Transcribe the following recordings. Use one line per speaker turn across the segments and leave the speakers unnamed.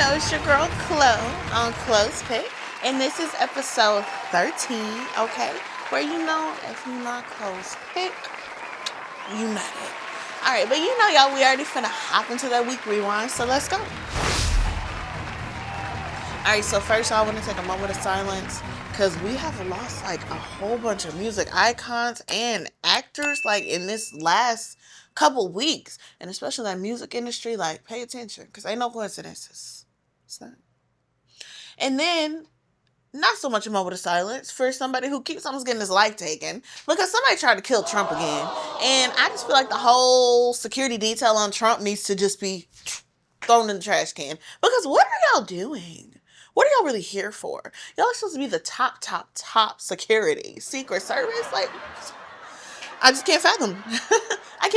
know it's your girl Chloe on Chloe's Pick, and this is episode 13, okay? Where if you not Chloe's Pick, you not it. Alright, but y'all, we already finna hop into that week rewind, so let's go. Alright, so first I want to take a moment of silence because we have lost like a whole bunch of music icons and actors like in this last couple weeks, and especially that music industry. Like, pay attention because ain't no coincidences. It's not. And then, not so much a moment of silence for somebody who keeps almost getting his life taken because somebody tried to kill Trump again. And I just feel like the whole security detail on Trump needs to just be thrown in the trash can. Because what are y'all doing? What are y'all really here for? Y'all are supposed to be the top security. Secret Service? Like, I just can't fathom. I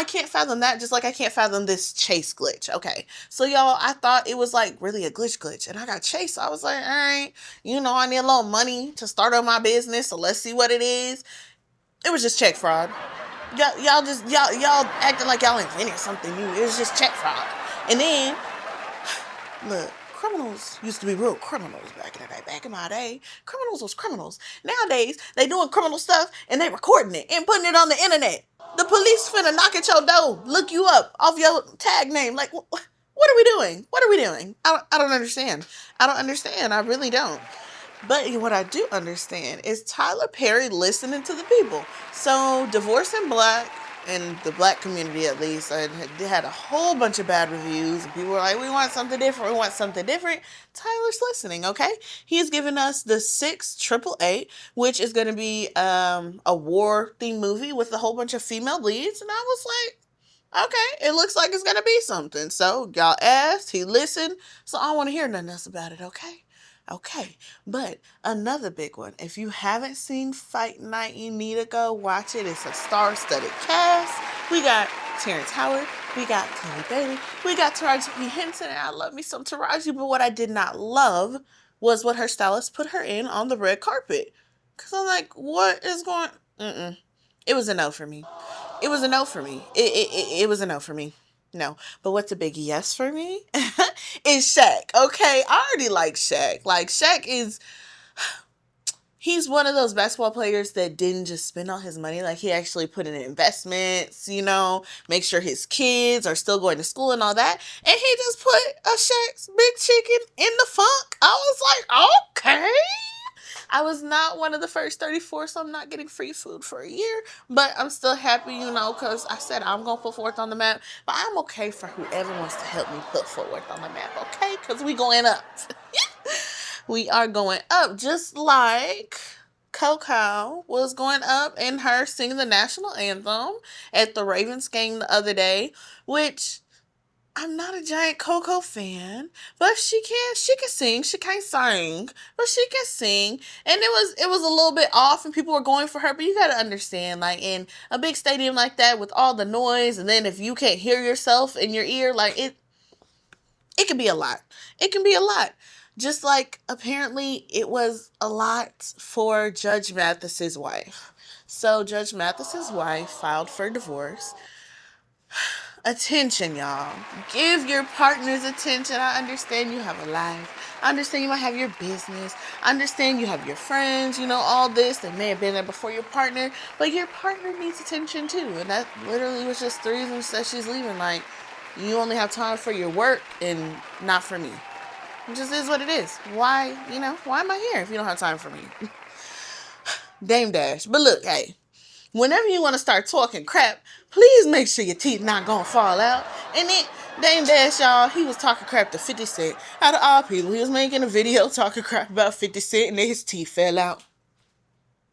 can't fathom that, just like I can't fathom this chase glitch. Okay. So, y'all, I thought it was like really a glitch. And I got chased. So I was like, all right, I need a little money to start up my business. So let's see what it is. It was just check fraud. Y'all acting like y'all invented something new. It was just check fraud. And then, look, criminals used to be real criminals back in the day. Back in my day, criminals was criminals. Nowadays, they doing criminal stuff and they recording it and putting it on the internet. The police finna knock at your door, look you up off your tag name. Like, what are we doing? What are we doing? I don't understand. I really don't. But what I do understand is Tyler Perry listening to the people. So, Divorce in Black, in the black community at least, they had a whole bunch of bad reviews. And people were like, we want something different. Tyler's listening, okay? He's given us the 688, which is going to be a war-themed movie with a whole bunch of female leads. And I was like, okay, it looks like it's going to be something. So, y'all asked, he listened, so I don't want to hear nothing else about it, okay? Okay, but another big one. If you haven't seen Fight Night, you need to go watch it. It's a star-studded cast. We got Terrence Howard. We got Chloe Bailey. We got Taraji P. Henson. And I love me some Taraji, but what I did not love was what her stylist put her in on the red carpet. Because I'm like, what is going... It was a no for me. It was a no for me. It was a no for me. No. But what's a big yes for me is Shaq. Okay, I already like Shaq. Like, Shaq he's one of those basketball players that didn't just spend all his money. Like, he actually put in investments, make sure his kids are still going to school and all that. And he just put a Shaq's Big Chicken in the funk. I was like, okay. I was not one of the first 34, so I'm not getting free food for a year. But I'm still happy, because I said I'm going to put forth on the map. But I'm okay for whoever wants to help me put forth on the map, okay? Because we going up. We are going up, just like Coco was going up in her singing the national anthem at the Ravens game the other day, which... I'm not a giant Coco fan, but she can sing. She can't sing, but she can sing. And it was a little bit off and people were going for her, but you gotta understand, like, in a big stadium like that with all the noise, and then if you can't hear yourself in your ear, like, it can be a lot. It can be a lot. Just like, apparently, it was a lot for Judge Mathis's wife. So, Judge Mathis's wife filed for divorce. Attention, y'all. Give your partners attention. I understand you have a life. I understand you might have your business. I understand you have your friends, all this. They may have been there before your partner, but your partner needs attention too. And that literally was just the reason that she's leaving. Like, you only have time for your work and not for me. It just is what it is. Why am I here if you don't have time for me? Dame Dash. But look, hey. Whenever you want to start talking crap, please make sure your teeth not gonna fall out. And then, Dame Dash, y'all, he was talking crap to 50 Cent. Out of all people, he was making a video talking crap about 50 Cent and then his teeth fell out.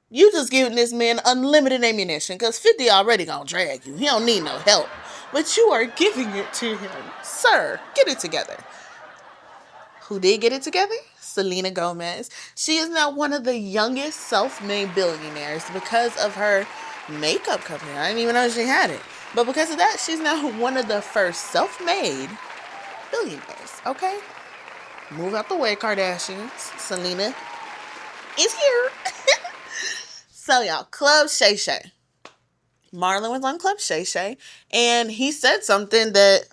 You just giving this man unlimited ammunition because 50 already gonna drag you. He don't need no help. But you are giving it to him. Sir, get it together. Who did get it together? Selena Gomez. She is now one of the youngest self-made billionaires because of her makeup company. I didn't even know she had it. But because of that, she's now one of the first self-made billionaires. Okay? Move out the way, Kardashians. Selena is here. So, y'all, Club Shay Shay. Marlon was on Club Shay Shay, and he said something that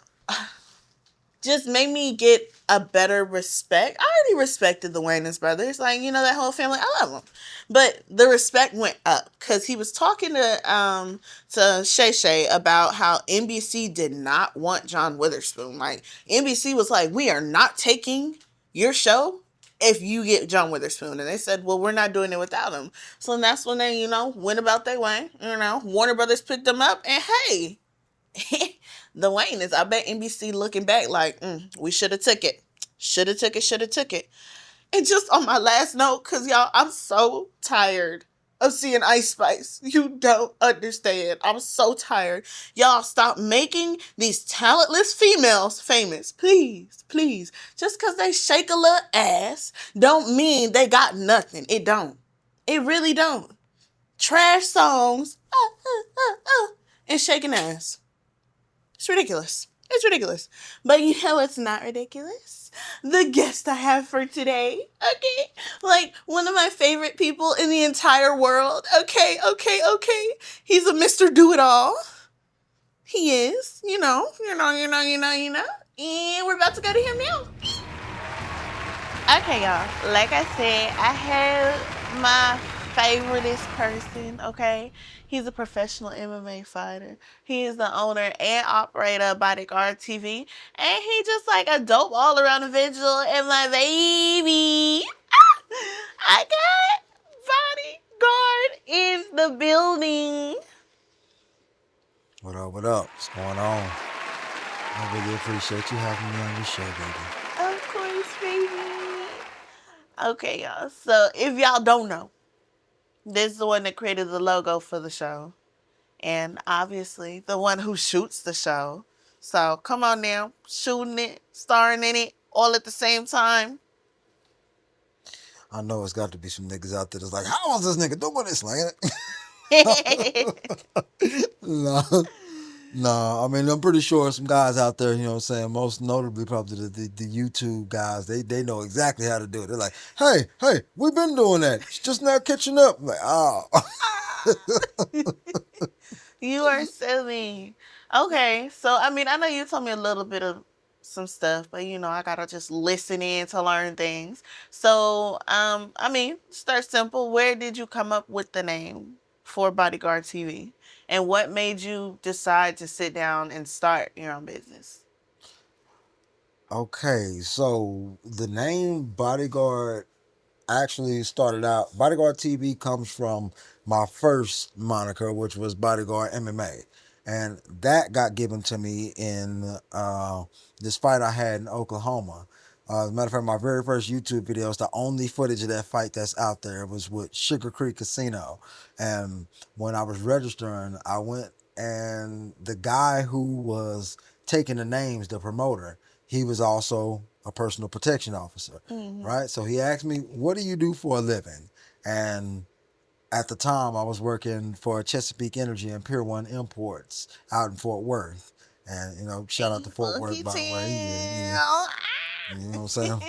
just made me get a better respect. I already respected the Wayans brothers, like, you know, that whole family. I love them, but the respect went up because he was talking to Shay Shay about how NBC did not want John Witherspoon. Like, NBC was like, we are not taking your show if you get John Witherspoon. And they said, well, we're not doing it without him. So that's when they, you know, went about their way. You know, Warner Brothers picked them up, and hey, the Wayans, I bet NBC looking back like, we should have took it. Should have took it, should have took it. And just on my last note, because y'all, I'm so tired of seeing Ice Spice. You don't understand. I'm so tired. Y'all stop making these talentless females famous. Please, please. Just because they shake a little ass don't mean they got nothing. It don't. It really don't. Trash songs and shaking ass. It's ridiculous. It's ridiculous. But you know it's not ridiculous? The guest I have for today, okay? Like, one of my favorite people in the entire world. Okay. He's a Mr. Do-It-All. He is. You know. And we're about to go to him now. Okay, y'all. Like I said, I have my favoriteest person, okay? He's a professional MMA fighter. He is the owner and operator of Bodyguard TV. And he just like a dope all-around individual. And my baby, I got Bodyguard in the building.
What up, what up? What's going on? I really appreciate you having me on your show, baby.
Of course, baby. Okay, y'all. So if y'all don't know, this is the one that created the logo for the show. And obviously the one who shoots the show. So come on now, shooting it, starring in it, all at the same time.
I know it's got to be some niggas out there that's like, how is this nigga doing this? Like, no, I mean, I'm pretty sure some guys out there, you know what I'm saying, most notably probably the YouTube guys, they know exactly how to do it. They're like, hey, we've been doing that. It's just now catching up. I'm like, oh.
You are silly. Okay, so I mean, I know you told me a little bit of some stuff, but you know, I gotta just listen in to learn things. So, I mean, start simple. Where did you come up with the name for Bodyguard TV? And what made you decide to sit down and start your own business?
Okay, so the name Bodyguard actually started out. Bodyguard TV comes from my first moniker, which was Bodyguard MMA, and that got given to me in this fight I had in Oklahoma. As a matter of fact, my very first YouTube video is the only footage of that fight that's out there. It was with Sugar Creek Casino, and when I was registering, I went and the guy who was taking the names, the promoter, he was also a personal protection officer, right? So he asked me, what do you do for a living? And at the time, I was working for Chesapeake Energy and Pier 1 Imports out in Fort Worth. And, you know, shout out to Fort Worth, by the way. Yeah. You know what I'm saying?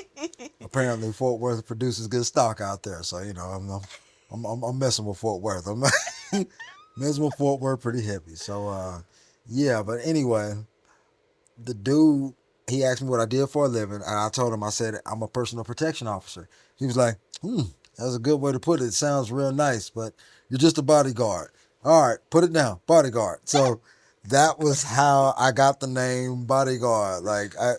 Apparently, Fort Worth produces good stock out there. So, you know, I'm messing with Fort Worth. I'm messing with Fort Worth pretty heavy. So, yeah, but anyway, the dude, he asked me what I did for a living, and I told him, I said, I'm a personal protection officer. He was like, that's a good way to put it. It sounds real nice, but you're just a bodyguard. All right, put it down, bodyguard. So that was how I got the name Bodyguard. Like, I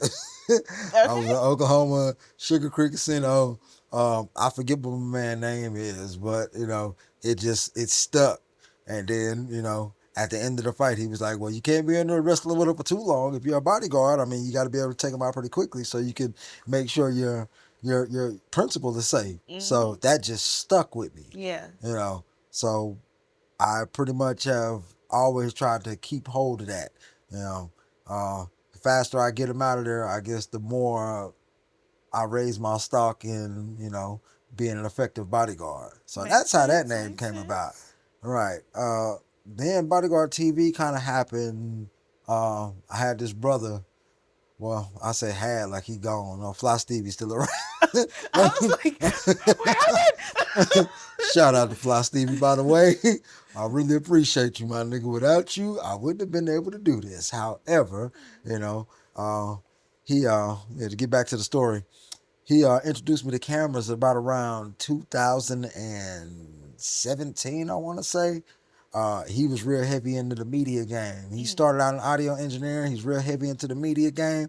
was in Oklahoma, Sugar Creek Casino. I forget what my man's name is, but, you know, it stuck. And then, you know, at the end of the fight, he was like, well, you can't be in there wrestling with him for too long. If you're a bodyguard, I mean, you got to be able to take him out pretty quickly so you can make sure your principal is safe. So that just stuck with me.
Yeah.
You know, so I pretty much have always tried to keep hold of that. You know, the faster I get him out of there, I guess the more I raise my stock in, you know, being an effective bodyguard. So that's how that name came about. Right. Then Bodyguard TV kind of happened. I had this brother. Well, I say had, like he gone. No, Fly Stevie's still around.
I was like, what happened?
Shout out to Fly Stevie, by the way. I really appreciate you, my nigga. Without you, I wouldn't have been able to do this. However, you know, he yeah, to get back to the story, he introduced me to cameras about around 2017, I want to say. He was real heavy into the media game. He
Mm.
started out in audio engineering. He's real heavy into the media game.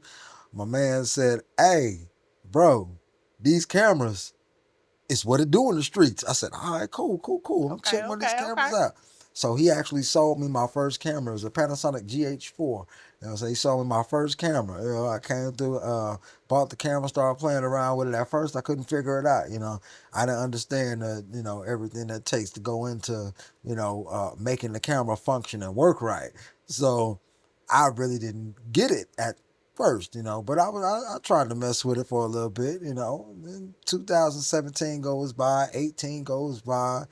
My man said, "Hey, bro, these cameras, it's what it do in the streets." I said, "All right, cool, cool, cool. I'm
Okay,
checking one of these
okay, okay.
cameras out." So he actually sold me my first camera. It was a Panasonic GH4. So he sold me my first camera. I came through, bought the camera, started playing around with it. At first, I couldn't figure it out. I didn't understand, everything that takes to go into, making the camera function and work right. So I really didn't get it at first, but I tried to mess with it for a little bit. Then 2017 goes by, 18 goes by,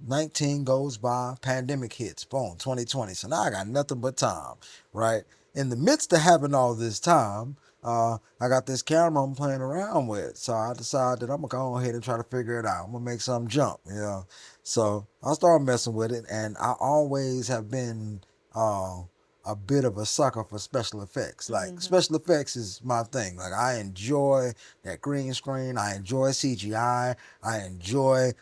19 goes by, pandemic hits, boom, 2020. So now I got nothing but time, right? In the midst of having all this time, I got this camera I'm playing around with. So I decided that I'm gonna go ahead and try to figure it out. I'm gonna make something jump. So I started messing with it, and I always have been a bit of a sucker for special effects. Like
Mm-hmm.
special effects is my thing. Like I enjoy that green screen. I enjoy CGI. I enjoy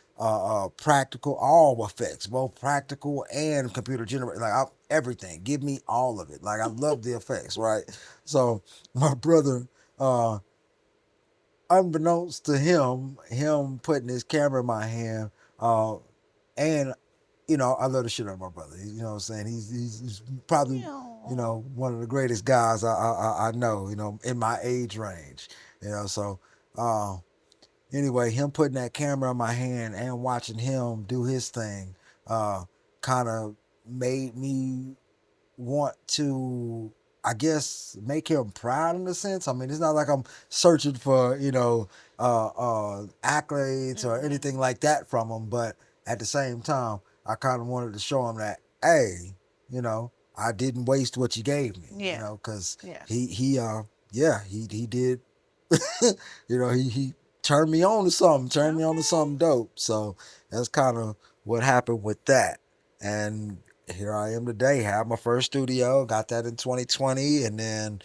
practical all effects, both practical and computer generated. Like everything. Give me all of it. Like I love the effects, right? So my brother, uh, unbeknownst to him putting his camera in my hand, and I love the shit out of my brother. You know what I'm saying? He's probably,
Ew.
one of the greatest guys I know, in my age range. So uh, anyway, him putting that camera in my hand and watching him do his thing kind of made me want to, I guess, make him proud in a sense. I mean, it's not like I'm searching for, accolades or
Mm-hmm.
anything like that from him, but at the same time, I kind of wanted to show him that, hey, I didn't waste what you gave me,
Yeah,
because
yeah.
yeah, he did, he turned me on to something, turned me on to
Okay.
something dope. So that's kind of what happened with that. And here I am today. Had my first studio, got that in 2020, and then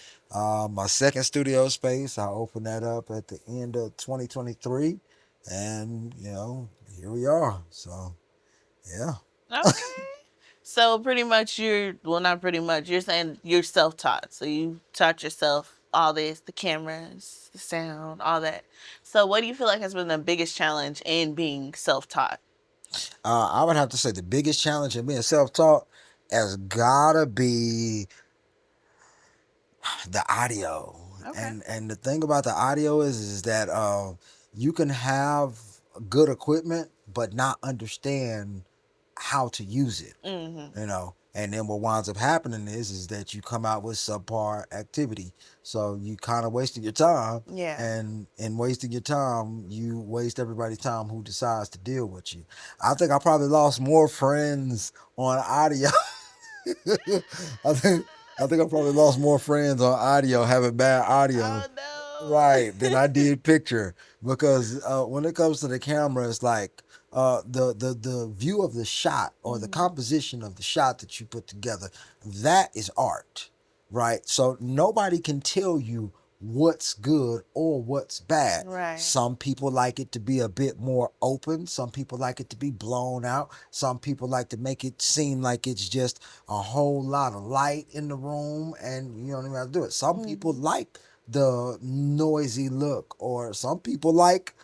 my second studio space, I opened that up at the end of 2023, and here we are. So yeah.
Okay. So pretty much well, not pretty much, you're saying you're self-taught. So you taught yourself all this, the cameras, the sound, all that. So what do you feel like has been the biggest challenge in being self-taught?
I would have to say the biggest challenge in being self-taught has gotta be the audio.
Okay.
And the thing about the audio is that you can have good equipment but not understand how to use it.
Mm-hmm.
And then what winds up happening is that you come out with subpar activity, so you kind of wasted your time,
Yeah.
and in wasting your time you waste everybody's time who decides to deal with you. I think I probably lost more friends on audio. I think I think I probably lost more friends on audio, having bad audio,
Oh no.
right, than I did picture. Because when it comes to the camera, it's like the view of the shot or the
Mm-hmm.
composition of the shot that you put together. That is art, right? So nobody can tell you what's good or what's bad.
Right.
Some people like it to be a bit more open. Some people like it to be blown out. Some people like to make it seem like it's just a whole lot of light in the room, and you don't even have to do it. Some people
Mm-hmm.
like the noisy look, or some people like,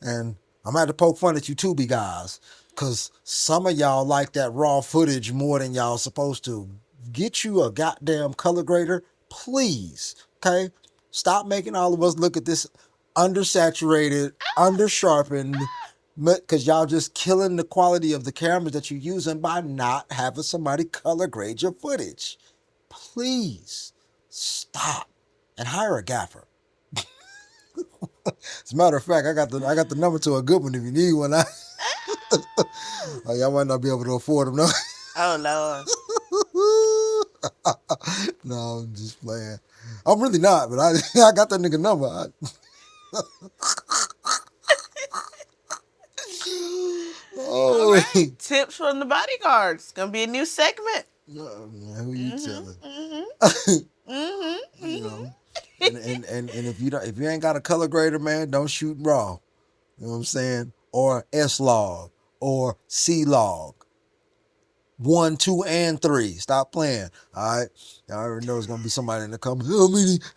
and I'm gonna have to poke fun at you Tubi guys, cause some of y'all like that raw footage more than y'all supposed to. Get you a goddamn color grader, please. Okay, stop making all of us look at this undersaturated, undersharpened, because y'all just killing the quality of the cameras that you're using by not having somebody color grade your footage. Please stop and hire a gaffer. As a matter of fact, I got the number to a good one if you need one. Y'all might not be able to afford them, no.
Oh Lord.
No, I'm just playing. I'm really not, but I I got that nigga number.
All
Oh,
right. Tips from the bodyguards. Gonna be a new segment.
no, man, who you
Mm-hmm.
telling?
Mm-hmm. Mm-hmm.
you
Mm-hmm.
know. And if you ain't got a color grader, man, don't shoot raw. You know what I'm saying? Or S log or C log. One, two, and three. Stop playing. All right. I already know there's gonna be somebody in the comments.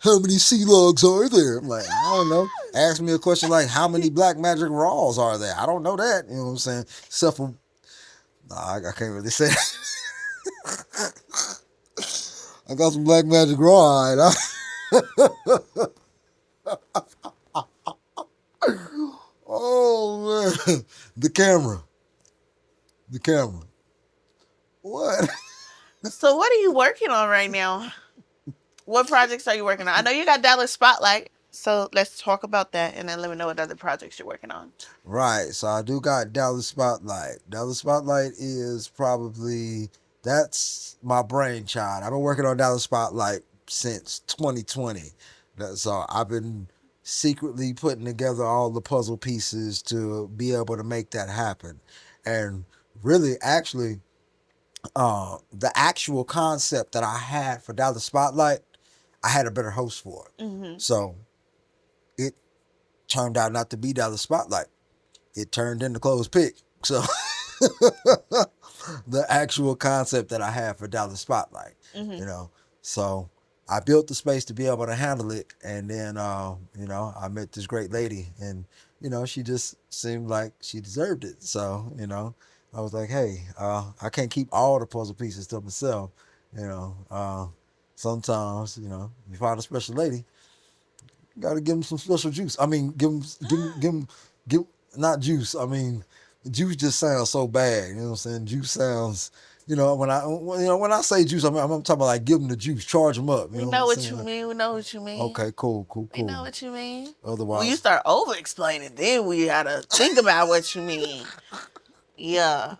How many C logs are there? I'm like, I don't know. Ask me a question like how many black magic raws are there? I don't know that. You know what I'm saying? Except for I can't really say that. I got some black magic raw. All right. Oh man. The camera. The camera. What?
So what are you working on right now? What projects are you working on? I know you got Dallas Spotlight, so let's talk about that, and then let me know what other projects you're working on.
Right. So I do got Dallas Spotlight. Dallas Spotlight is probably that's my brainchild. I've been working on Dallas Spotlight since 2020. So I've been secretly putting together all the puzzle pieces to be able to make that happen. And really, actually, the actual concept that I had for Dallas Spotlight, I had a better host for it.
Mm-hmm.
So it turned out not to be Dallas Spotlight. It turned into closed pick. So the actual concept that I had for Dallas Spotlight,
Mm-hmm.
you know. So I built the space to be able to handle it, and then I met this great lady, and she just seemed like she deserved it. So I was like, hey, I can't keep all the puzzle pieces to myself. You know, sometimes you find a special lady, gotta give them some special juice. I mean, give not juice. I mean, juice just sounds so bad. You know what I'm saying? Juice sounds. When I say juice, I'm talking about like give them the juice, charge them up. You
We
know what
know
I'm
what you
saying?
mean. We know what you mean.
Okay, cool, cool,
We know
cool.
what you mean. When you
Otherwise,
start over explaining, then we gotta think about what you mean. Yeah.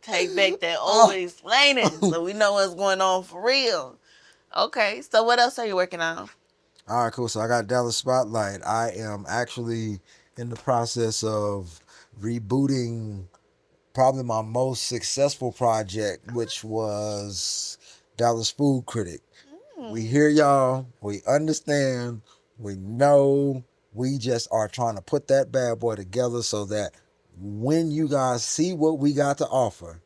Take back that over
oh,
explaining so we know what's going on for real. Okay, so what else are you working on?
all right, cool. So I got Dallas Spotlight. I am actually in the process of rebooting probably my most successful project, which was Dallas Food Critic. We
Mm.
hear y'all. We understand. We know. We just are trying to put that bad boy together so that when you guys see what we got to offer,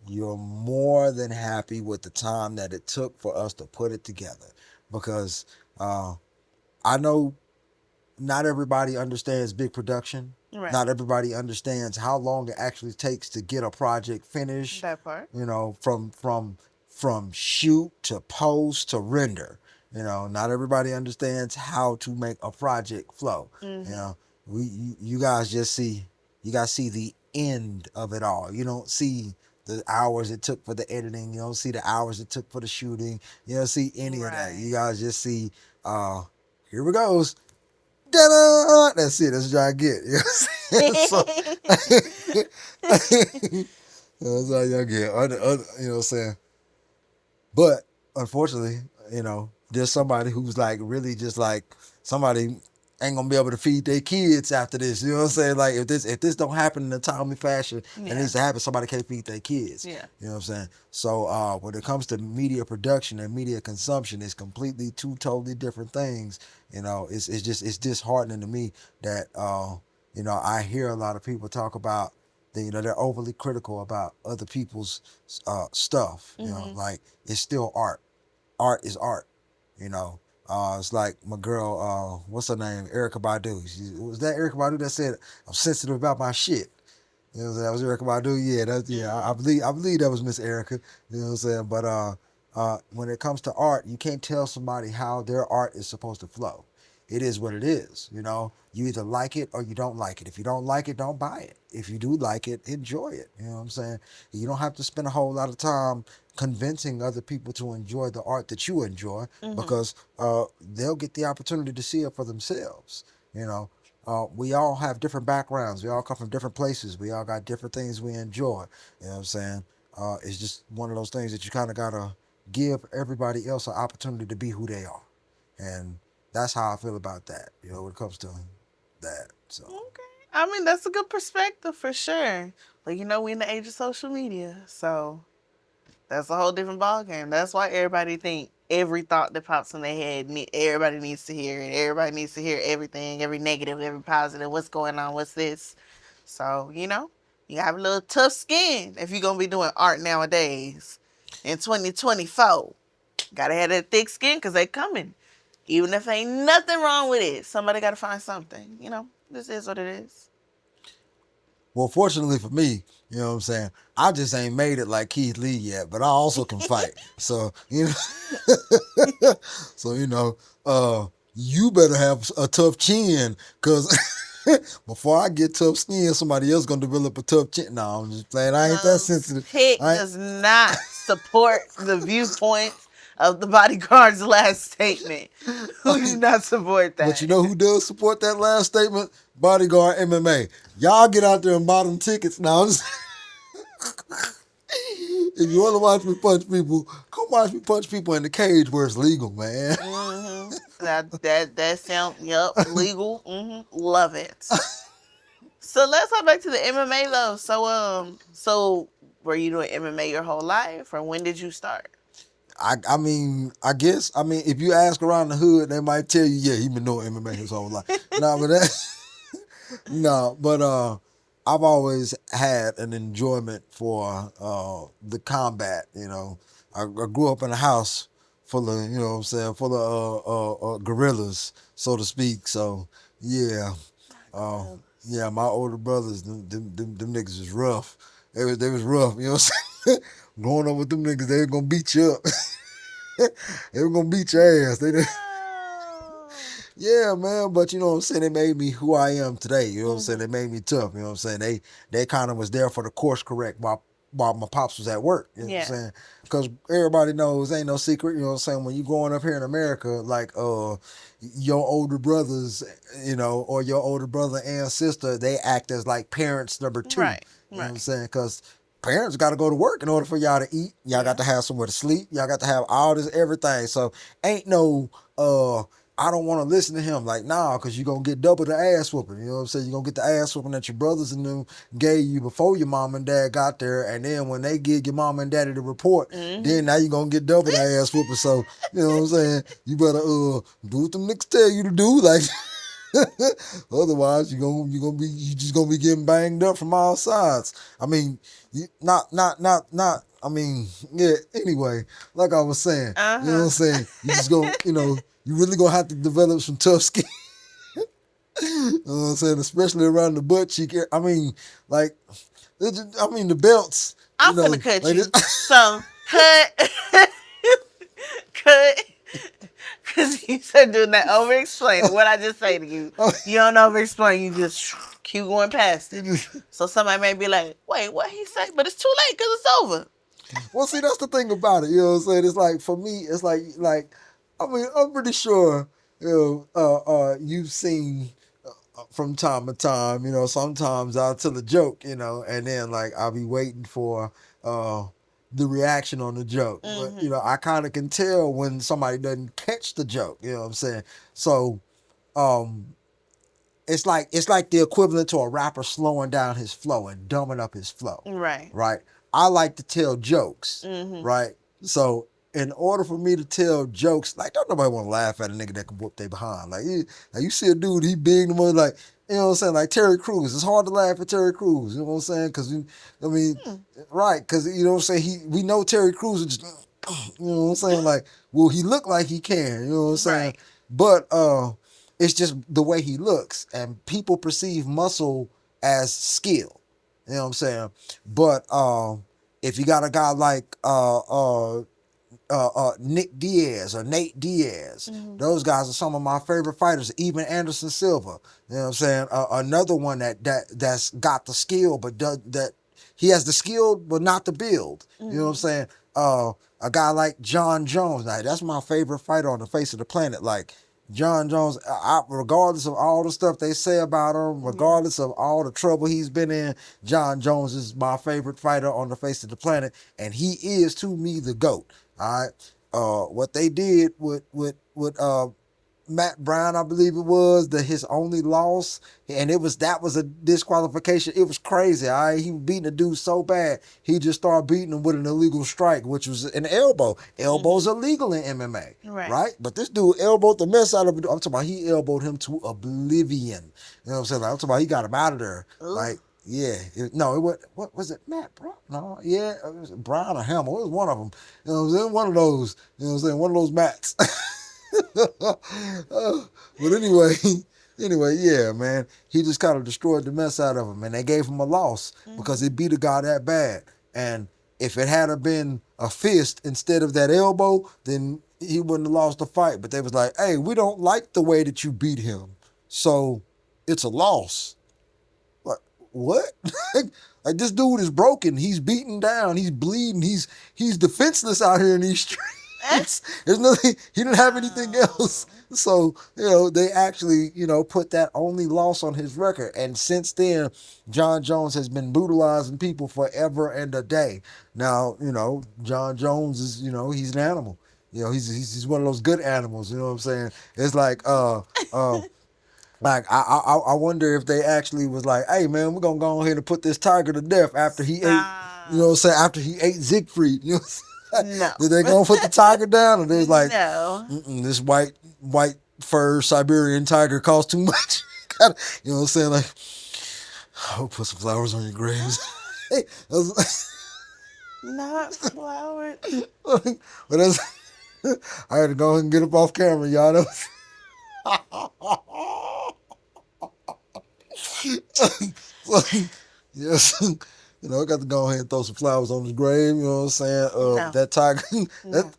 you're more than happy with the time that it took for us to put it together. Because uh, I know not everybody understands big production.
Right.
Not everybody understands how long it actually takes to get a project finished.
That part.
From shoot to post to render. Not everybody understands how to make a project flow. You
Mm-hmm.
know, you guys just see the end of it all. You don't see the hours it took for the editing. You don't see the hours it took for the shooting. You don't see any of that.
Right.
You guys just see here we goes. Da-da! That's it. That's what y'all get. You know what I'm saying? So that's all y'all get. You know what I'm saying? But unfortunately, there's somebody who's like really just like somebody ain't gonna be able to feed their kids after this. You know what I'm saying? Like if this don't happen in a timely fashion and it
Yeah.
needs to happen, somebody can't feed their kids.
Yeah.
You know what I'm saying? So when it comes to media production and media consumption, it's completely two totally different things. It's disheartening to me that I hear a lot of people talk about they're overly critical about other people's stuff.
Mm-hmm.
Like it's still art. Art is art. You know, it's like my girl, what's her name, Erica Badu. Was that Erica Badu that said, "I'm sensitive about my shit"? You know what I'm saying? That was Erica Badu. Yeah, I
Mm-hmm.
believe that was Miss Erica. You know what I'm saying? But when it comes to art, you can't tell somebody how their art is supposed to flow. It is what it is. You either like it or you don't like it. If you don't like it, don't buy it. If you do like it, enjoy it. You know what I'm saying? You don't have to spend a whole lot of time convincing other people to enjoy the art that you enjoy
Mm-hmm.
because they'll get the opportunity to see it for themselves. You know, we all have different backgrounds. We all come from different places. We all got different things we enjoy. You know what I'm saying? It's just one of those things that you kind of gotta give everybody else an opportunity to be who they are, and that's how I feel about that. When it comes to that. So
Okay. I mean, that's a good perspective for sure. But we in the age of social media, so that's a whole different ballgame. That's why everybody think. every thought that pops in their head, everybody needs to hear it. Everybody needs to hear everything, every negative, every positive. What's going on? What's this? So, you have a little tough skin if you're going to be doing art nowadays in 2024. Gotta have that thick skin because they coming. Even if ain't nothing wrong with it, somebody gotta find something. This is what it is.
Well, fortunately for me, you know what I'm saying, I just ain't made it like Keith Lee yet, but I also can fight. So, so, you better have a tough chin because before I get tough skin, somebody else going to develop a tough chin. No, I'm just playing. I ain't that sensitive.
Pick
I ain't...
does not support the viewpoints of the bodyguard's last statement. Who do not support
But you
that?
know who does support that last statement? Bodyguard MMA. Y'all get out there and buy them tickets now. If you want to watch me punch people, come watch me punch people in the cage where it's legal, man.
That sound legal. Love it. So let's go back to the MMA though. So were you doing MMA your whole life, or when did you start?
I guess, if you ask around the hood, they might tell you, yeah, he been doing MMA his whole life. No, but no, but I've always had an enjoyment for the combat. I grew up in a house full of, you know what I'm saying, full of gorillas, so to speak. So yeah, uh, yeah, my older brothers, them niggas was rough. They was rough. You know what I'm saying? Growing up with them niggas, they were gonna beat you up. They were gonna beat your ass. Yeah, man, but you know what I'm saying, they made me who I am today. You know what I'm saying? They made me tough. You know what I'm saying? They kind of was there for the course correct while my pops was at work. You know what I'm saying? Because everybody knows, ain't no secret. You know what I'm saying? When you growing up here in America, like your older brothers, or your older brother and sister, they act as like parents number two.
Right.
You know what I'm saying? Because parents got to go to work in order for y'all to eat. Y'all got to have somewhere to sleep. Y'all got to have all this everything. So ain't no I don't want to listen to him. Like, nah, because you're going to get double the ass whooping. You know what I'm saying? You're going to get the ass whooping that your brothers and them gave you before your mom and dad got there. And then when they give your mom and daddy the report, then now you're going to get double the ass whooping. So, you know what I'm saying? You better do what them niggas tell you to do. Like, otherwise you just gonna be getting banged up from all sides. I mean, I mean, yeah, anyway, like I was saying, you know what I'm saying? You just gonna, you really gonna have to develop some tough skin. You know what I'm saying? Especially around the butt cheek. I mean, like, the belts.
I'm finna cut like you. So, cut. Cut. Because you said doing that over explaining what I just say to you. You don't over explain, you just keep going past it. So somebody may be like, wait, what he say? But it's too late because it's over.
Well, see, that's the thing about it. You know what I'm saying? It's like, for me, it's like, I'm pretty sure, you've seen from time to time, sometimes I'll tell a joke, and then like I'll be waiting for the reaction on the joke. But, I kind of can tell when somebody doesn't catch the joke, you know what I'm saying? So, it's like the equivalent to a rapper slowing down his flow and dumbing up his flow.
Right.
Right. I like to tell jokes. Right. So in order for me to tell jokes, like, don't nobody want to laugh at a nigga that can whoop their behind. Like you see a dude, he big, the money, like, you know what I'm saying, like Terry Crews. It's hard to laugh at Terry Crews. You know what I'm saying? Because right? Because you know what I'm saying. We know Terry Crews is just, you know what I'm saying. Like, well, he look like he can. You know what I'm saying? Right. But it's just the way he looks, and people perceive muscle as skill. You know what I'm saying? But if you got a guy like Nick Diaz or Nate Diaz, those guys are some of my favorite fighters. Even Anderson Silva. You know what I'm saying? Another one that's got the skill, but that he has the skill, but not the build. You know what I'm saying? A guy like John Jones. Now, that's my favorite fighter on the face of the planet. Like, John Jones, regardless of all the stuff they say about him, regardless of all the trouble he's been in, John Jones is my favorite fighter on the face of the planet, and he is, to me, the GOAT. All right, what they did with Matt Brown, I believe it was, the his only loss, and that was a disqualification. It was crazy. All right, he was beating the dude so bad, he just started beating him with an illegal strike, which was an elbow. Elbows
Mm-hmm.
are legal in MMA,
Right.
right? But this dude elbowed the mess out of him. I'm talking about he elbowed him to oblivion. You know what I'm saying? Like, I'm talking about he got him out of there.
Ugh.
Like, yeah, no, it was what was it? Matt Brown? No, yeah, it was Brown or Hamill. It was one of them. You know what I'm saying? One of those. You know what I'm saying? One of those Matts. But anyway, anyway, yeah, man, he just kind of destroyed the mess out of him, and they gave him a loss because
Mm-hmm.
he beat a guy that bad. And if it had been a fist instead of that elbow, then he wouldn't have lost the fight. But they was like, "Hey, we don't like the way that you beat him, so it's a loss." Like what? Like this dude is broken. He's beaten down. He's bleeding. He's defenseless out here in these streets. There's nothing. He didn't have anything else.
No.
So they actually put that only loss on his record. And since then, John Jones has been brutalizing people forever and a day. Now John Jones is he's an animal. He's one of those good animals. You know what I'm saying? It's like I wonder if they actually was like, hey man, we're gonna go ahead and put this tiger to death after he ate,
Stop.
after he ate Siegfried.
No.
Did they gonna put the tiger down, or they was like,
No.
this white fur Siberian tiger costs too much? You know what I'm saying? Like, I'll put some flowers on your graves.
Not flowered.
But that's, I had to go ahead and get up off camera, y'all. So, yes, I got to go ahead and throw some flowers on his grave. You know what I'm saying?
No.
That tiger.
No.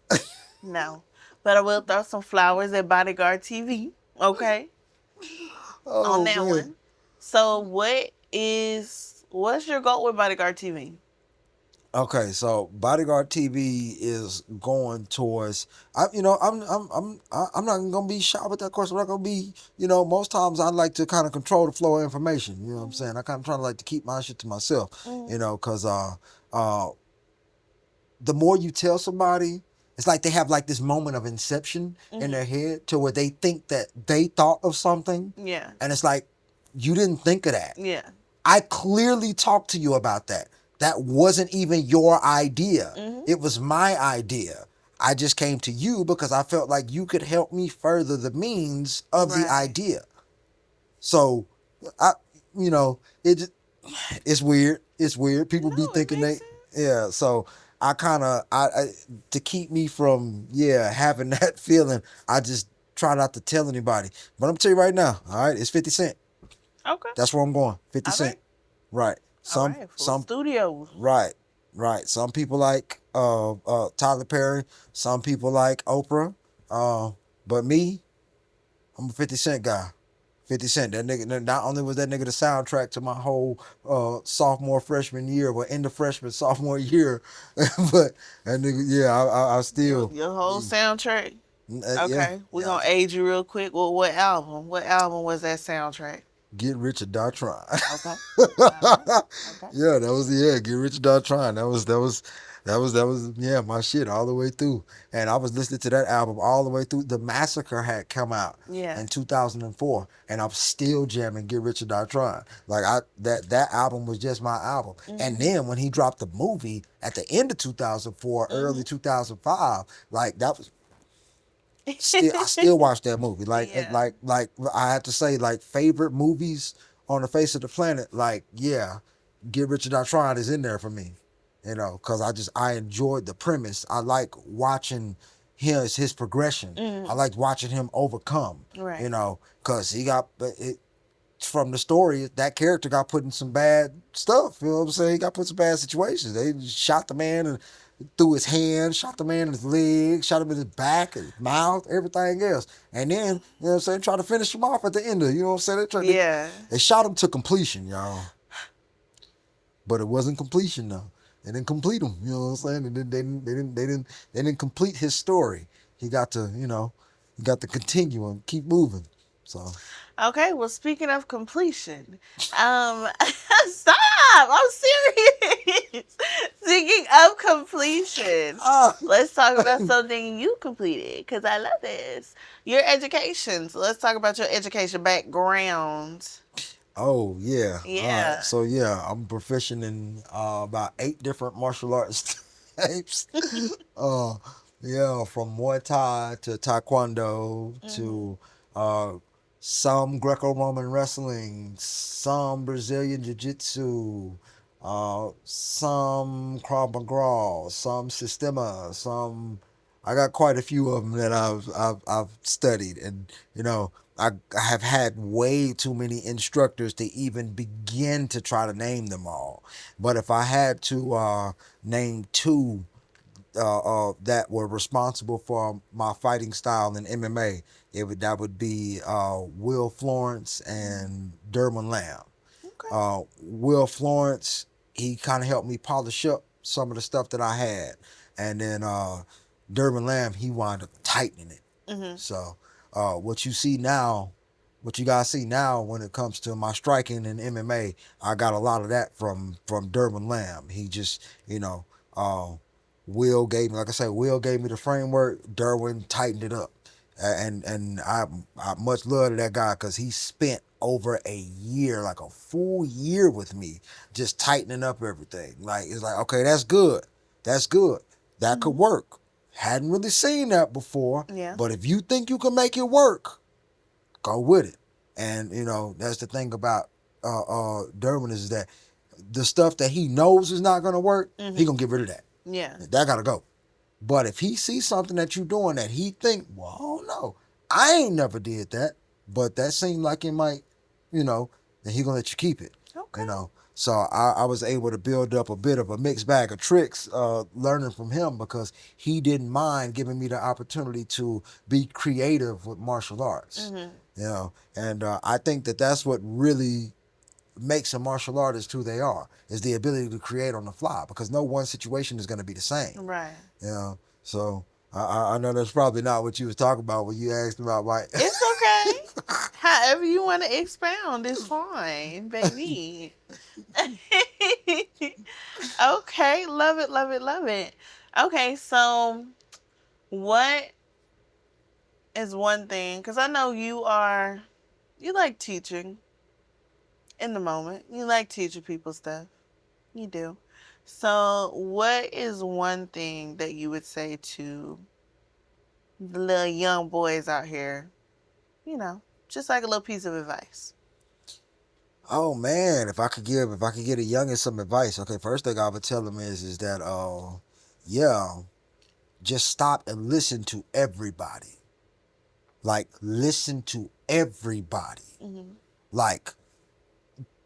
No. But I will throw some flowers at Bodyguard TV. Okay. On
Oh
that
man.
one. So what's your goal with Bodyguard TV?
Okay, so Bodyguard TV is going towards. I'm not gonna be shy with that question. I'm not gonna be. Most times I like to kind of control the flow of information. You know what I'm saying? I kind of trying to like to keep my shit to myself.
Mm-hmm.
Because uh, the more you tell somebody, it's like they have like this moment of inception in their
Mm-hmm.
head to where they think that they thought of something,
Yeah.
and it's like you didn't think of that.
Yeah.
I clearly talked to you about that. That wasn't even your idea.
Mm-hmm.
It was my idea. I just came to you because I felt like you could help me further the means of the
Right.
idea. So, I, it it's weird. It's weird. People be
No, it
thinking
makes
they,
sense.
yeah. So I kind of, to keep me from, having that feeling, I just try not to tell anybody. But I'm gonna tell you right now, all right, it's 50 Cent.
Okay.
That's where I'm going. 50
All right.
Cent. Right.
All
Some,
right. Full
some,
studios.
right. Right. Some people like Tyler Perry. Some people like Oprah. But me, I'm a 50 Cent guy. 50 Cent. That nigga, not only was that nigga the soundtrack to my whole sophomore, freshman year, but in the freshman, sophomore year, but that nigga, yeah, I
Your
still,
your whole soundtrack.
yeah,
Okay. We're
yeah,
gonna age you real quick. Well, what album? What album was that soundtrack?
Get Rich or Die Trying.
Okay. All right. Okay.
Yeah, that was Get Rich or Die Trying. That was yeah, my shit all the way through. And I was listening to that album all the way through. The Massacre had come out
Yeah.
in 2004, and I'm still jamming Get Rich or Die Trying. Like that album was just my album. And
Mm-hmm.
then when he dropped the movie at the end of 2004, early
Mm-hmm.
2005, like that was I still watch that movie. Like
Yeah.
I have to say, like, favorite movies on the face of the planet. Like, yeah, Get Rich or Die Trying is in there for me. Because I enjoyed the premise. I like watching his progression. I
Mm-hmm.
like watching him overcome.
Right.
Because he got it from the story. That character got put in some bad stuff. You know what I'm saying? He got put in some bad situations. They shot the man and through his hand, shot the man in his leg, shot him in his back, his mouth, everything else. And then, what I'm saying, try to finish him off at the end of it. You know what I'm saying?
Yeah.
They shot him to completion, y'all. But it wasn't completion though. They didn't complete him. You know what I'm saying? They didn't complete his story. He got to, he got to continue and keep moving. So
Okay, well, speaking of completion, stop! I'm serious. Speaking of completion.
Ah,
Let's talk about something you completed because I love this. Your education. So let's talk about your education background.
oh yeah. All right.
Yeah.
So yeah, I'm proficient in about 8 different martial arts types. Uh, yeah, from Muay Thai to Taekwondo
Mhm.
to uh, some Greco-Roman wrestling, some Brazilian Jiu-Jitsu, some Krav Maga, some Sistema, some. I got quite a few of them that I've studied, and I have had way too many instructors to even begin to try to name them all. But if I had to name two that were responsible for my fighting style in MMA, that would be Will Florence and Derwin Lamb.
Okay.
Will Florence, he kind of helped me polish up some of the stuff that I had, and then Derwin Lamb, he wound up tightening it.
Mhm.
So what you see now, what you guys see now when it comes to my striking in MMA, I got a lot of that from Derwin Lamb. He just, uh, Will gave me, like I said, Will gave me the framework. Derwin tightened it up, and I much love to that guy because he spent over a year, like a full year with me, just tightening up everything. Like it's like, okay, that's good, that could
Mhm.
work. Hadn't really seen that before,
Yeah.
but if you think you can make it work, go with it. And that's the thing about Derwin is that the stuff that he knows is not gonna work, he
Mhm.
gonna get rid of that.
Yeah.
That gotta go. But if he sees something that you doing that he think, well, I don't know, I ain't never did that, but that seemed like it might, then he gonna let you keep it.
Okay.
So I was able to build up a bit of a mixed bag of tricks, learning from him because he didn't mind giving me the opportunity to be creative with martial arts.
Mhm.
And I think that that's what really makes a martial artist who they are is the ability to create on the fly because no one situation is going to be the same.
Right.
So I know that's probably not what you was talking about when you asked about my.
It's okay. However you want to expound is fine, baby. Okay, love it, love it, love it. Okay, so what is one thing? Because I know you like teaching in the moment. You like teaching people stuff. You do. So, what is one thing that you would say to the little young boys out here? You know, just like a little piece of advice.
Oh man, if I could get a youngin some advice, okay, first thing I would tell them is that yeah, just stop and listen to everybody. Like listen to everybody.
Mm-hmm.
Like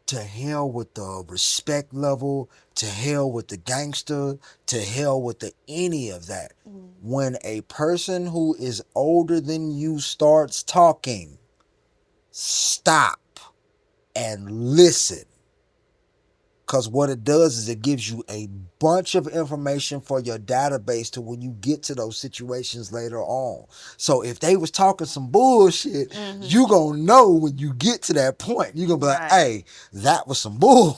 to hell with the respect level, to hell with the gangster, to hell with the any of that.
Mm-hmm.
When a person who is older than you starts talking, stop and listen. Because what it does is it gives you a bunch of information for your database to when you get to those situations later on. So if they was talking some bullshit,
Mm-hmm.
you gonna know when you get to that point. You gonna be like,
Right.
hey, that was some bull.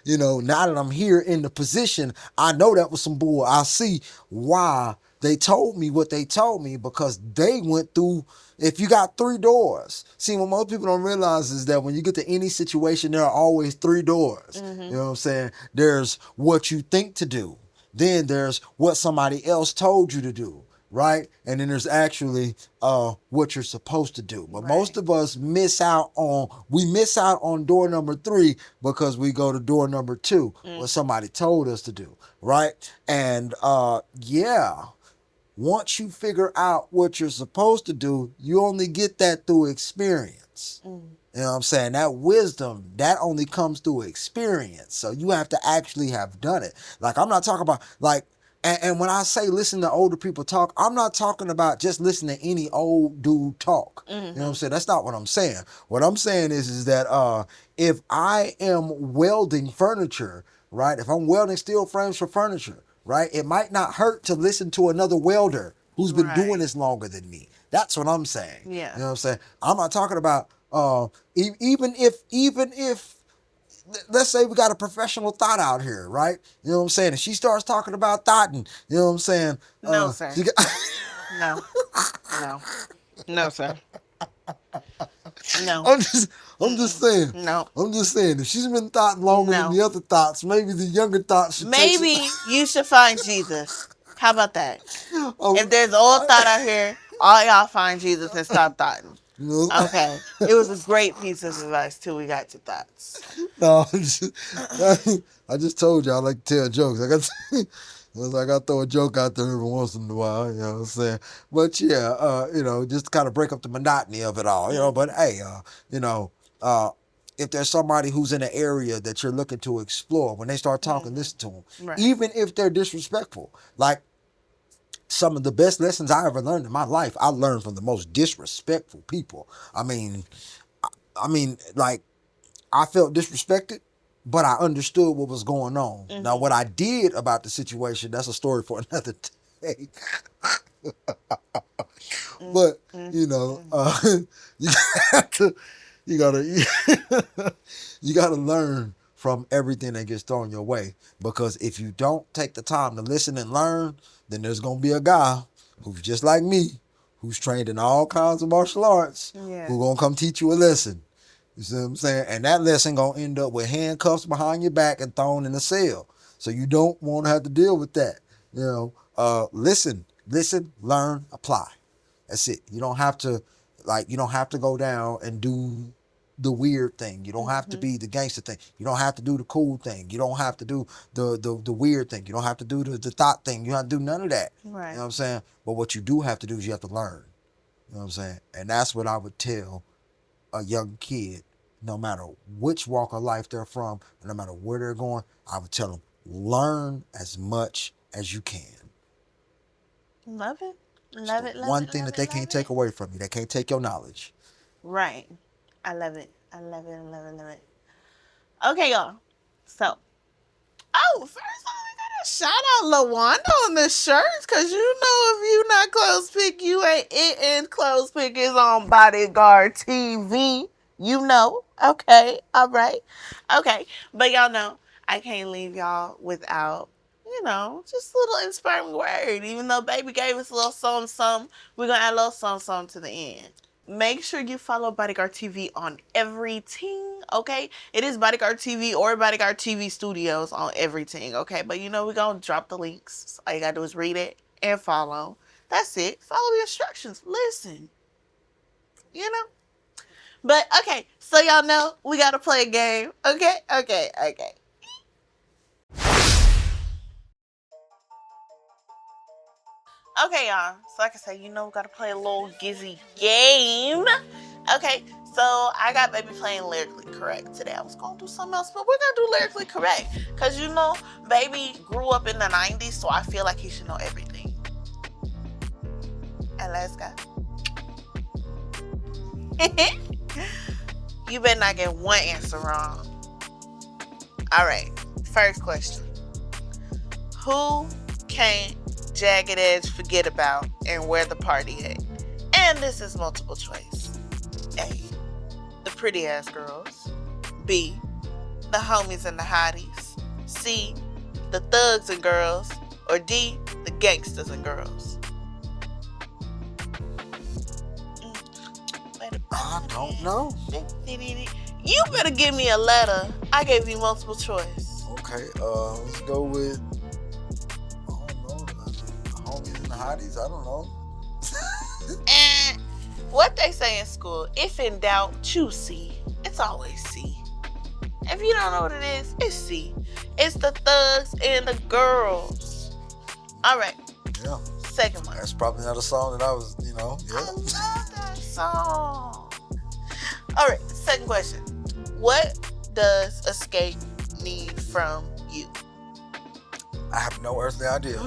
Now that I'm here in the position, I know that was some bull. I see why they told me what they told me because they went through. If you got 3 doors, see what most people don't realize is that when you get to any situation, there are always 3 doors. You
Mm-hmm.
know what I'm saying? There's what you think to do. Then there's what somebody else told you to do, right? And then there's actually what you're supposed to do. But most
Right.
of us miss out on door number 3 because we go to door number 2, what
Mm.
somebody told us to do, right? And yeah, once you figure out what you're supposed to do, you only get that through experience.
Mm.
You know what I'm saying? That wisdom, that only comes through experience. So you have to actually have done it. Like, I'm not talking about, like, and when I say listen to older people talk, I'm not talking about just listen to any old dude talk. You know what I'm
Mm-hmm.
saying? That's not what I'm saying. What I'm saying is that if I am welding furniture, right? If I'm welding steel frames for furniture, right? It might not hurt to listen to another welder who's been doing
Right.
this longer than me. That's what I'm saying.
Yeah.
You know what I'm saying? I'm not talking about even if let's say we got a professional thought out here, right? You know what I'm saying? And she starts talking about thought, and you know what I'm saying?
No, sir.
She got,
No. No. No, sir. No.
I'm just, I'm just saying.
No.
I'm just saying. If she's been thought longer than
No.
the other thoughts, maybe the younger thoughts should take some.
Maybe you should find Jesus. How about that?
Oh,
If there's old thought out here, all y'all find Jesus and stop thoughting.
you know,
Okay. It was a great piece of advice till we got to thoughts.
no, I just told you I like to tell jokes. I got to throw a joke out there every once in a while. You know what I'm saying? But yeah, just to kind of break up the monotony of it all. You know, but hey, you know, if there's somebody who's in an area that you're looking to explore, when they start talking, listen to them,
Right.
even if they're disrespectful. Like some of the best lessons I ever learned in my life, I learned from the most disrespectful people. I mean, like I felt disrespected, but I understood what was going on. Now, what I did about the situation, that's a story for another day. But you got to, you gotta, you gotta learn from everything that gets thrown your way. Because if you don't take the time to listen and learn, then there's gonna be a guy who's just like me, who's trained in all kinds of martial arts, who's gonna come teach you a lesson. You see what I'm saying? And that lesson gonna end up with handcuffs behind your back and thrown in a cell. So you don't want to have to deal with that. Listen, learn, apply. That's it. You don't have to go down and do the weird thing. You don't have to be the gangster thing. You don't have to do the cool thing. You don't have to do the weird thing. You don't have to do the thought thing. You don't have to do none of that.
Right.
You know what I'm saying? But what you do have to do is you have to learn. You know what I'm saying? And that's what I would tell a young kid, no matter which walk of life they're from, no matter where they're going. I would tell them, learn as much as you can.
Love it. Love it.
One thing that they can't take away from you. They can't take your knowledge.
Right. I love it. I love it. I love it. I love it. Okay, y'all. So, first of all, we gotta shout out Lawanda on the shirts, cause you know if you not close pick, you ain't it. And close pick is on Bodyguard TV. You know. Okay. All right. Okay. But y'all know I can't leave y'all without, just a little inspiring word. Even though baby gave us a little something, we're gonna add a little something to the end. Make sure you follow Bodyguard TV on everything, okay? It is Bodyguard TV or Bodyguard TV Studios on everything, okay? But we're going to drop the links. So all you got to do is read it and follow. That's it. Follow the instructions. Listen. But, okay, so y'all know we got to play a game, okay? Okay. Okay, y'all. So like I said, we got to play a little gizzy game. Okay, so I got baby playing lyrically correct today. I was going to do something else, but we're going to do lyrically correct. Because, baby grew up in the 90s, so I feel like he should know everything. And let's go. You better not get one answer wrong. All right, first question. Who can't Jagged Edge forget about and where the party at? And this is multiple choice. A, the pretty ass girls. B, the homies and the hotties. C, the thugs and girls. Or D, the gangsters and girls.
I don't know.
You better give me a letter. I gave you multiple choice.
Okay, let's go with, I don't know, the homies and the hotties. I don't know.
And what they say in school, if in doubt, choose C. It's always C. If you don't know what it is, it's C. It's the thugs and the girls. All right.
Yeah.
Second one.
That's probably not a song that I was, yeah.
I love that song. All right. Second question. What does Escape need from you?
I have no earthly idea.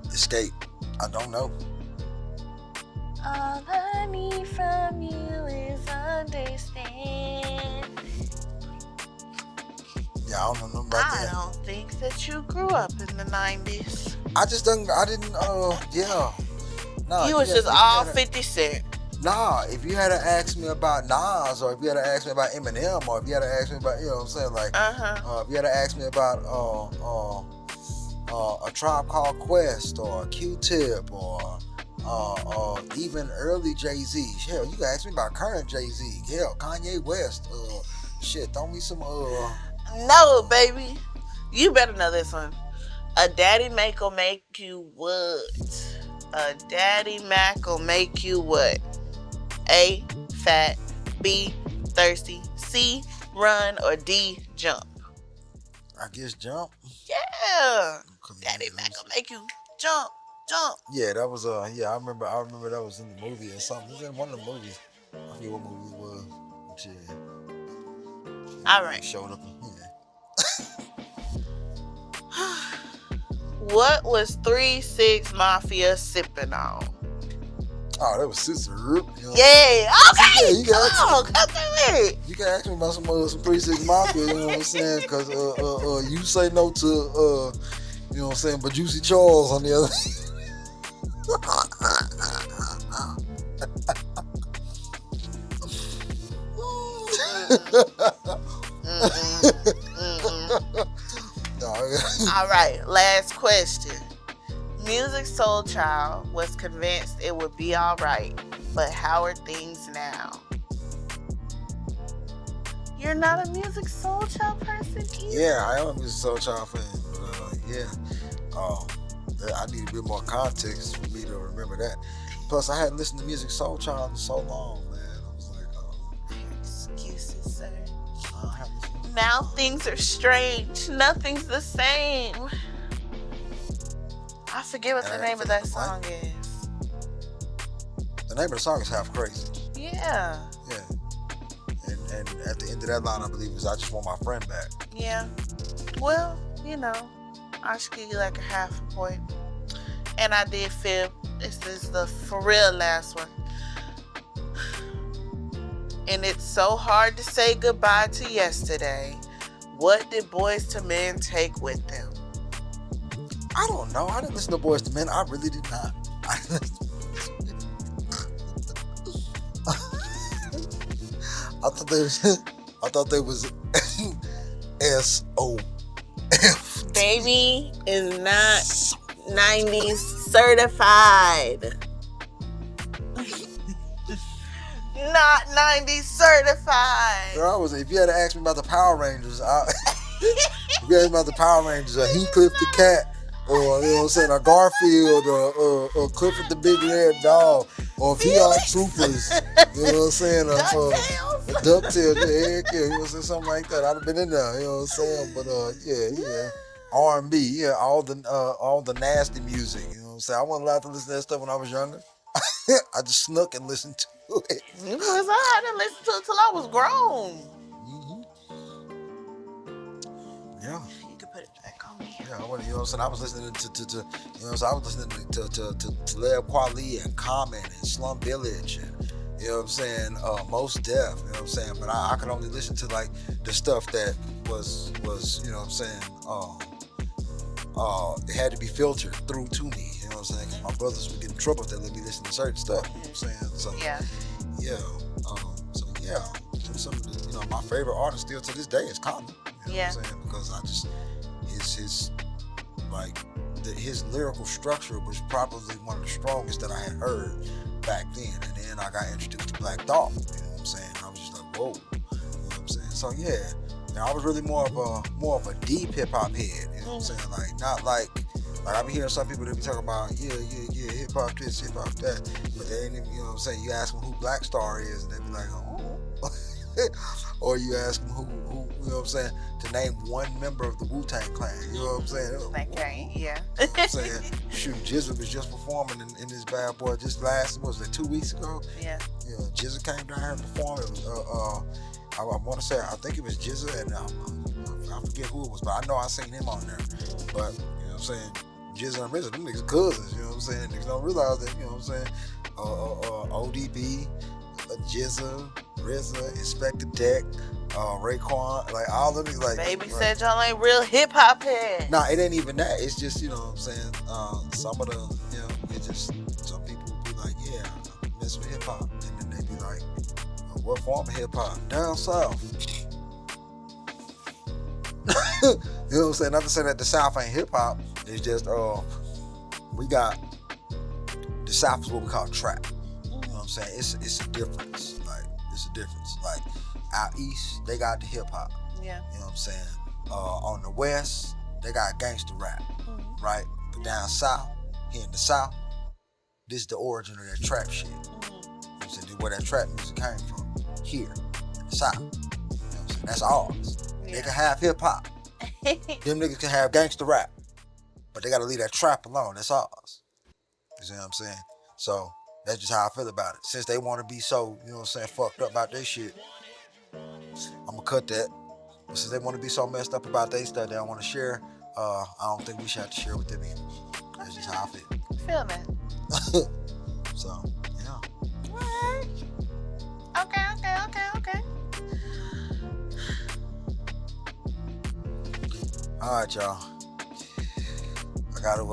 Escape. I don't know.
All I need from you is understand.
Yeah, I don't know nothing about that.
I don't think that you grew up in the 90s.
I didn't, yeah. No,
You was just all 50 Cent.
Nah, if you had to ask me about Nas, or if you had to ask me about Eminem, or if you had to ask me about, you know what I'm saying, like,
Uh-huh.
if you had to ask me about a Tribe Called Quest, or Q-Tip, or even early Jay-Z. Hell, you can ask me about current Jay-Z. Hell, Kanye West. Shit, throw me some.
No, baby. You better know this one. A daddy Mac will make you what? A daddy Mac will make you what? A, fat. B, thirsty. C, run. Or D, jump.
I guess jump.
Yeah. Daddy
Yeah,
Mac will make you jump, jump.
yeah, that was yeah. I remember that was in the movie or something. It was in one of the movies. I forget what movie it was. But
All
yeah,
right.
it showed up. Yeah.
What was 3 6 Mafia sipping on?
Oh, that was Sister Root. You know what I'm
Yeah.
saying?
Okay.
Yeah,
Come on. Come through it.
you can ask me about some 3 6 Mafia. You know what I'm saying? Because you say no to you know what I'm saying, but Juicy Charles on the other.
Mm-mm. Mm-mm.
No,
All right. Last question. Music Soul Child was convinced it would be all right, but how are things now? You're not a Music Soul Child person either?
yeah, I am a Music Soul Child fan. But, yeah. Um, I need a bit more context for me to remember that. Plus, I hadn't listened to Music Soul Child in so long, man. I was like,
Excuses, sir.
I haven't listened.
Now things are strange. Nothing's the same. I forget what the name of that song is.
The name of the song is Half Crazy.
Yeah.
Yeah. And at the end of that line, I believe, is I Just Want My Friend Back.
Yeah. Well, you know, I should give you like a half a point. And I did fib. This is the for real last one. And it's so hard to say goodbye to yesterday. What did Boys to Men take with them?
I don't know. I didn't listen to Boys to Men. I really did not. I thought they was SOF.
Baby is not 90s certified. Not 90s certified.
Girl, if you had to ask me about the Power Rangers, if you asked me about the Power Rangers, a Heathcliff the cat, or you know what I'm saying, a Garfield, or Clifford the Big Red Dog, or VR Troopers, you know what I'm saying,
DuckTales.
DuckTales, yeah, heck yeah, you know what I'm saying, something like that. I'd have been in there, you know what I'm saying, but yeah, R&B, yeah, all the nasty music, you know what I'm saying. I wasn't allowed to listen to that stuff when I was younger. I just snuck and listened to it.
It was I didn't listen to it till I was grown.
Yeah.
You can put it back on me.
Yeah, you know what I'm saying. I was listening to you know what I'm saying. I was listening to Talib Kweli and Common and Slum Village and you know what I'm saying. Most Def, you know what I'm saying. But I could only listen to like the stuff that was you know what I'm saying. It had to be filtered through to me. You know what I'm saying? 'Cause my brothers would get in trouble if they let me listen to certain stuff. You know what I'm saying? So
Yeah.
yeah. So yeah. Some of the, you know, my favorite artist still to this day is Common. You know
Yeah.
what I'm saying? Because I just his like his lyrical structure was probably one of the strongest that I had heard back then. And then I got introduced to Black Thought. You know what I'm saying? I was just like, whoa. You know what I'm saying? So yeah. Now, I was really more of a deep hip hop head. You know what I'm saying? Like not like I be hearing some people that be talking about hip hop this, hip hop that, but they ain't even, you know what I'm saying. You ask them who Black Star is, and they be like, oh. Or you ask them who you know what I'm saying, to name one member of the Wu-Tang Clan. You know what I'm saying?
Okay, yeah.
You know what I'm saying? Shoot, Jizza was just performing in this bad boy just last, what was it, 2 weeks ago?
Yeah.
Yeah, Jizza came down here and performed. It was, I want to say, I think it was Jizza and I forget who it was, but I know I seen him on there. But, you know what I'm saying, Jizza and RZA, them niggas cousins, you know what I'm saying? Niggas don't realize that, you know what I'm saying? ODB, Jizza, RZA, Inspector Deck, Raekwon, like all of them, like.
Baby
like,
said y'all ain't real hip hop head.
Nah, it ain't even that. It's just, you know what I'm saying, some of the, you know, it just, some people be like, yeah, I mess with hip hop. And right? What form of hip hop? Down south. You know what I'm saying? Not to say that the South ain't hip hop. It's just we got the South is what we call trap. You know what I'm saying? It's a difference. Like it's a difference. Like out east, they got the hip hop.
Yeah.
You know what I'm saying? On the west, they got gangster rap, right? But down south, here in the South, this is the origin of that trap shit. You know what I'm saying? Where that trap music came from. Here in the South. You know what I'm saying? That's ours. Yeah. They can have hip hop. Them niggas can have gangster rap. But they gotta leave that trap alone. That's ours. You see what I'm saying? So that's just how I feel about it. Since they wanna be so, you know what I'm saying, fucked up about their shit, I'ma cut that. But since they wanna be so messed up about their stuff they don't wanna share, I don't think we should have to share with them either. That's just how I feel.
Feel that.
So, yeah.
Alright. Okay.
Alright, y'all. I gotta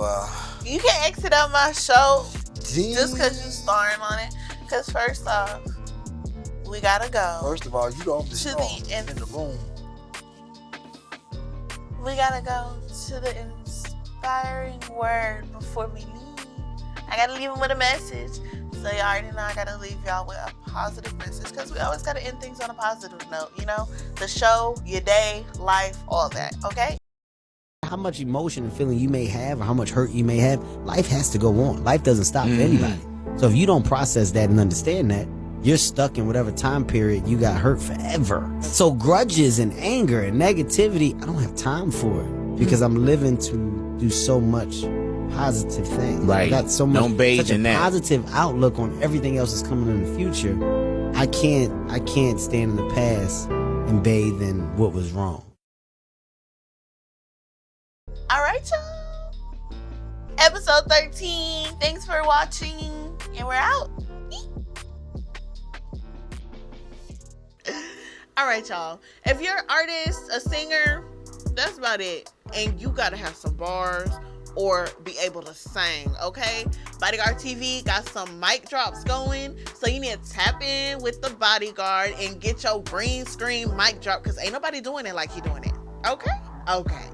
You can exit out my show just because you starring on it. Because first off, we gotta go.
First of all, you don't be in the room.
We gotta go to the inspiring word before we leave. I gotta leave them with a message. So you already know I gotta leave y'all with a positive message because we always gotta end things on a positive note, you know? The show, your day, life, all that, okay?
How much emotion and feeling you may have or how much hurt you may have, life has to go on. Life doesn't stop for anybody. So if you don't process that and understand that, you're stuck in whatever time period you got hurt forever. So grudges and anger and negativity, I don't have time for it because I'm living to do so much positive things.
Right.
I got so much
Such
a positive outlook on everything else that's coming in the future. I can't stand in the past and bathe in what was wrong.
All right, y'all. Episode 13. Thanks for watching. And we're out. All right, y'all. If you're an artist, a singer, that's about it. And you got to have some bars or be able to sing, okay? Bodyguard TV got some mic drops going. So you need to tap in with the Bodyguard and get your green screen mic drop because ain't nobody doing it like he doing it. Okay? Okay.